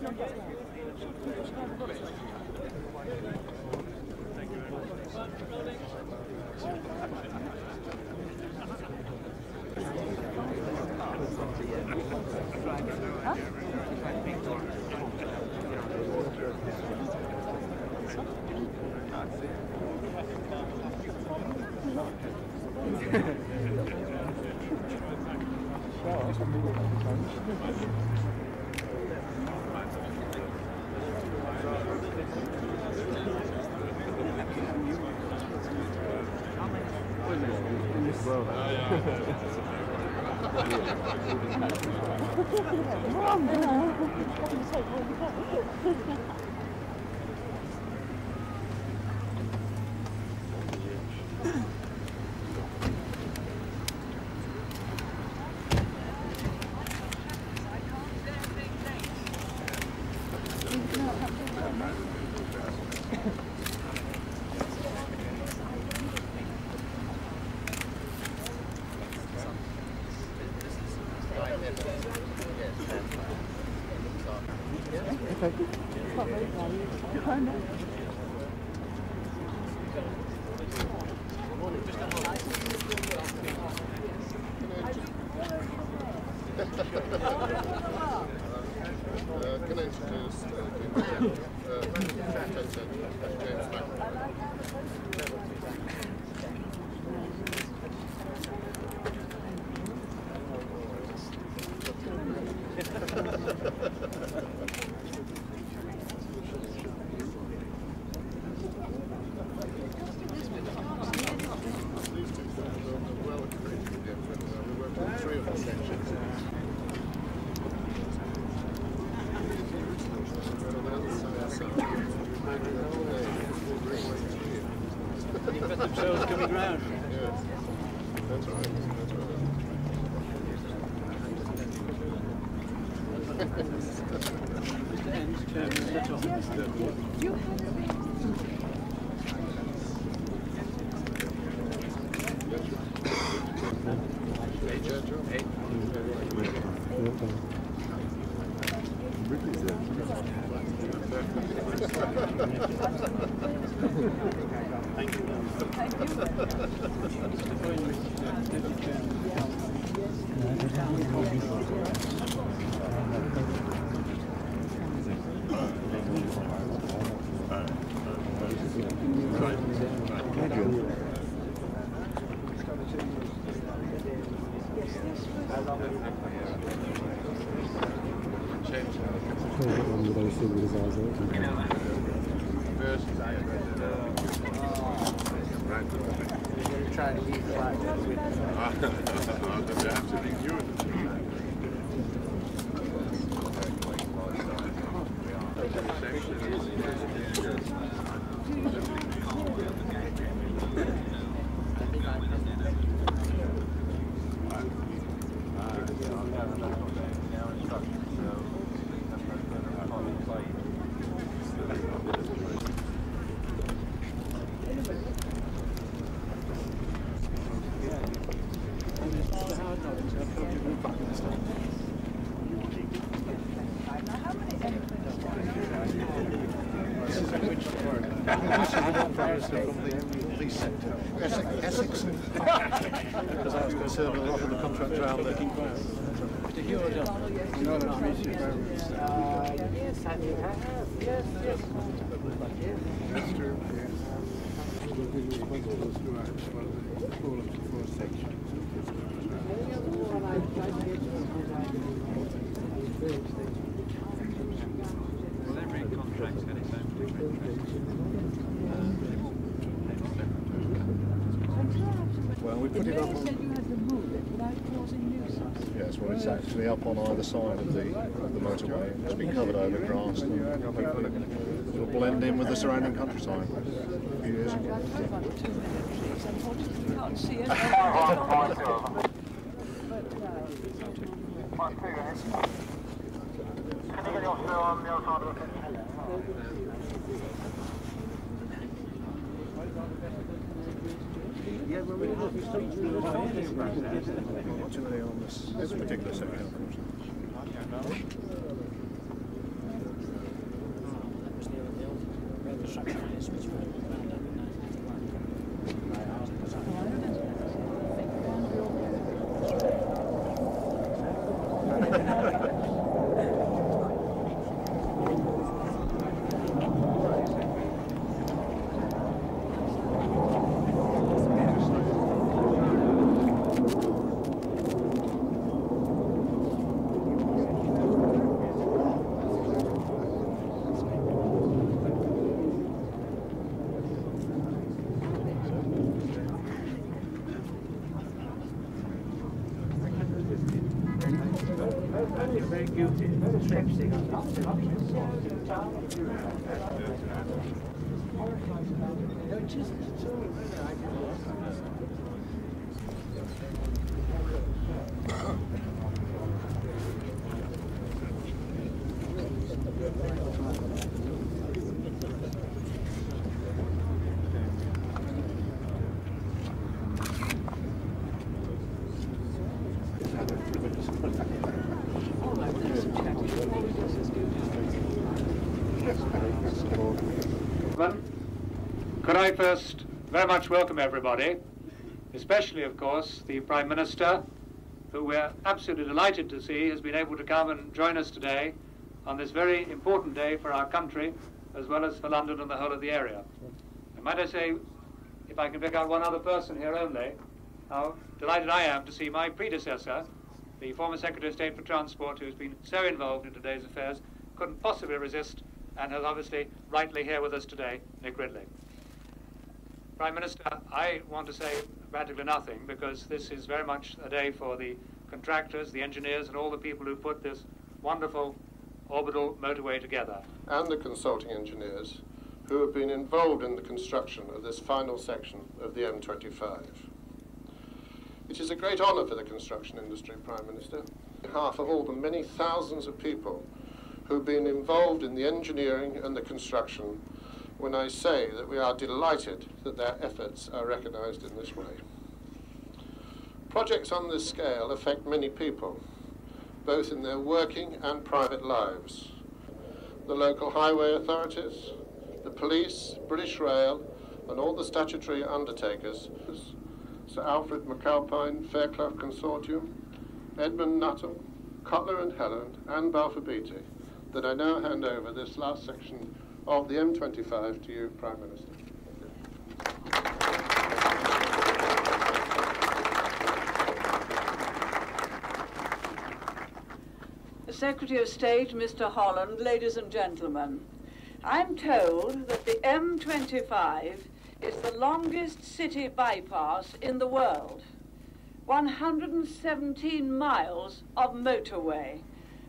Can I introduce themselves coming round. Yes, that's right. Trying to eat flat Essex. Because I was concerned a lot of the contracts around there. Yes, I do have. Yes, yes. That's true. Well, every contract's got its own Well, we put it up on... said you had to move it without causing nuisance. Yes, well, it's actually up on either side of the motorway. It's been covered over grass and hopefully it'll blend in with the surrounding countryside a few years ago. Unfortunately, you can't see it. Not too many on this particular section, of course. Very guilty. Could I first very much welcome everybody, especially, of course, the Prime Minister, who we're absolutely delighted to see has been able to come and join us today on this very important day for our country, as well as for London and the whole of the area. And might I say, if I can pick out one other person here only, how delighted I am to see my predecessor, the former Secretary of State for Transport, who's been so involved in today's affairs, couldn't possibly resist, and is obviously rightly here with us today, Nick Ridley. Prime Minister, I want to say practically nothing, because this is very much a day for the contractors, the engineers, and all the people who put this wonderful orbital motorway together. And the consulting engineers who have been involved in the construction of this final section of the M25. It is a great honour for the construction industry, Prime Minister, on behalf of all the many thousands of people who have been involved in the engineering and the construction, when I say that we are delighted that their efforts are recognised in this way. Projects on this scale affect many people, both in their working and private lives. The local highway authorities, the police, British Rail, and all the statutory undertakers, Sir Alfred McAlpine Fairclough Consortium, Edmund Nuttall, Cutler and Helen, and Balfour Beatty, that I now hand over this last section of the M25 to you, Prime Minister. Secretary of State, Mr. Holland, ladies and gentlemen, I'm told that the M25 is the longest city bypass in the world. 117 miles of motorway.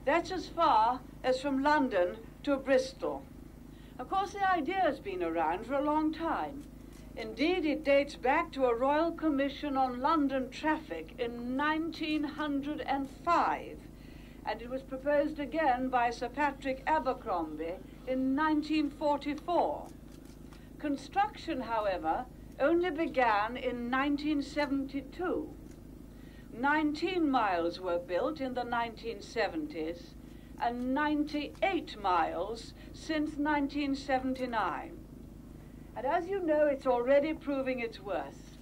That's as far as from London to Bristol. Of course, the idea has been around for a long time. Indeed, it dates back to a Royal Commission on London Traffic in 1905, and it was proposed again by Sir Patrick Abercrombie in 1944. Construction, however, only began in 1972. 19 miles were built in the 1970s, and 98 miles since 1979. And as you know, it's already proving its worth.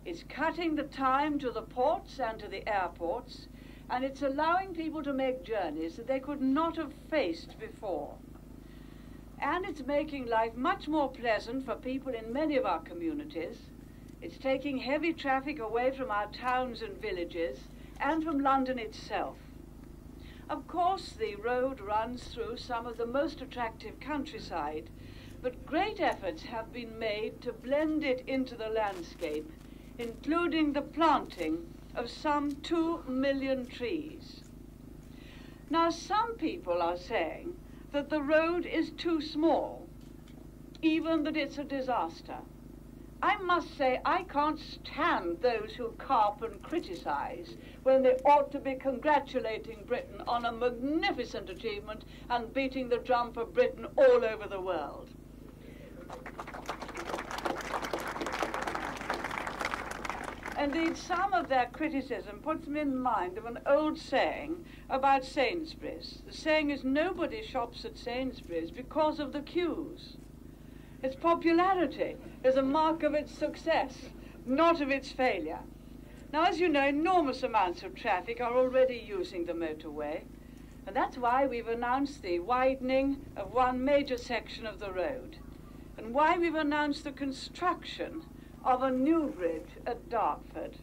It's cutting the time to the ports and to the airports, and it's allowing people to make journeys that they could not have faced before. And it's making life much more pleasant for people in many of our communities. It's taking heavy traffic away from our towns and villages and from London itself. Of course, the road runs through some of the most attractive countryside, but great efforts have been made to blend it into the landscape, including the planting of some 2 million trees. Now, some people are saying that the road is too small, even that it's a disaster. I must say I can't stand those who carp and criticize when they ought to be congratulating Britain on a magnificent achievement and beating the drum for Britain all over the world. Indeed, some of their criticism puts me in mind of an old saying about Sainsbury's. The saying is, nobody shops at Sainsbury's because of the queues. Its popularity is a mark of its success, not of its failure. Now, as you know, enormous amounts of traffic are already using the motorway, and that's why we've announced the widening of one major section of the road, and why we've announced the construction of a new bridge at Dartford.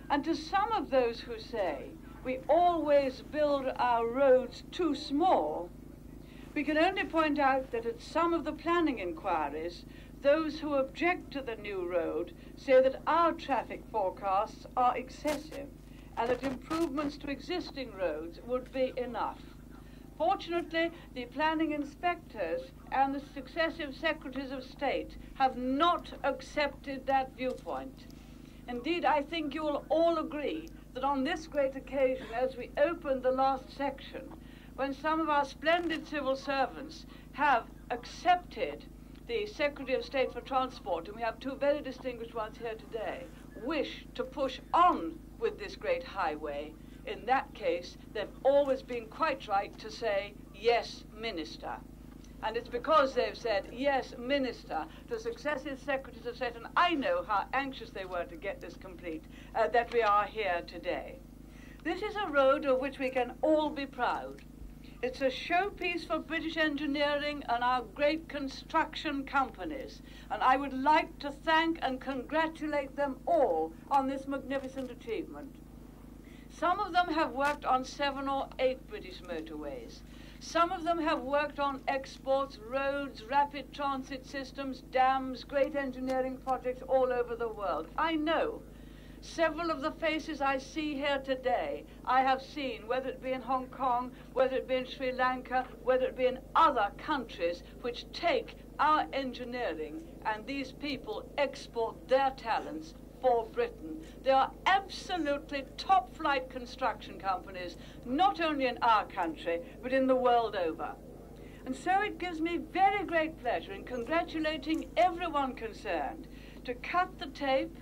And to some of those who say we always build our roads too small, we can only point out that at some of the planning inquiries, those who object to the new road say that our traffic forecasts are excessive and that improvements to existing roads would be enough. Fortunately, the planning inspectors and the successive secretaries of state have not accepted that viewpoint. Indeed, I think you will all agree that on this great occasion, as we open the last section, when some of our splendid civil servants have accepted the Secretary of State for Transport, and we have two very distinguished ones here today, wish to push on with this great highway, in that case, they've always been quite right to say, yes, Minister. And it's because they've said, yes, Minister, to successive Secretaries of State, and I know how anxious they were to get this complete, that we are here today. This is a road of which we can all be proud. It's a showpiece for British engineering and our great construction companies, and I would like to thank and congratulate them all on this magnificent achievement. Some of them have worked on 7 or 8 British motorways. Some of them have worked on exports, roads, rapid transit systems, dams, great engineering projects all over the world. I know several of the faces I see here today, I have seen, whether it be in Hong Kong, whether it be in Sri Lanka, whether it be in other countries which take our engineering, and these people export their talents for Britain. They are absolutely top-flight construction companies, not only in our country, but in the world over. And so it gives me very great pleasure in congratulating everyone concerned to cut the tape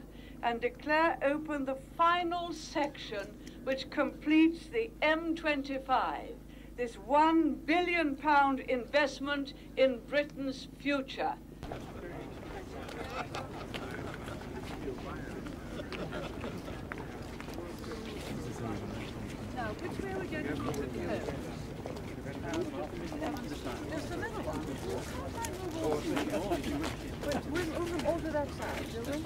and declare open the final section which completes the M25, this £1 billion investment in Britain's future. Now, which way are we going to put the code? There's the middle one. We'll move them all to that side, shall we?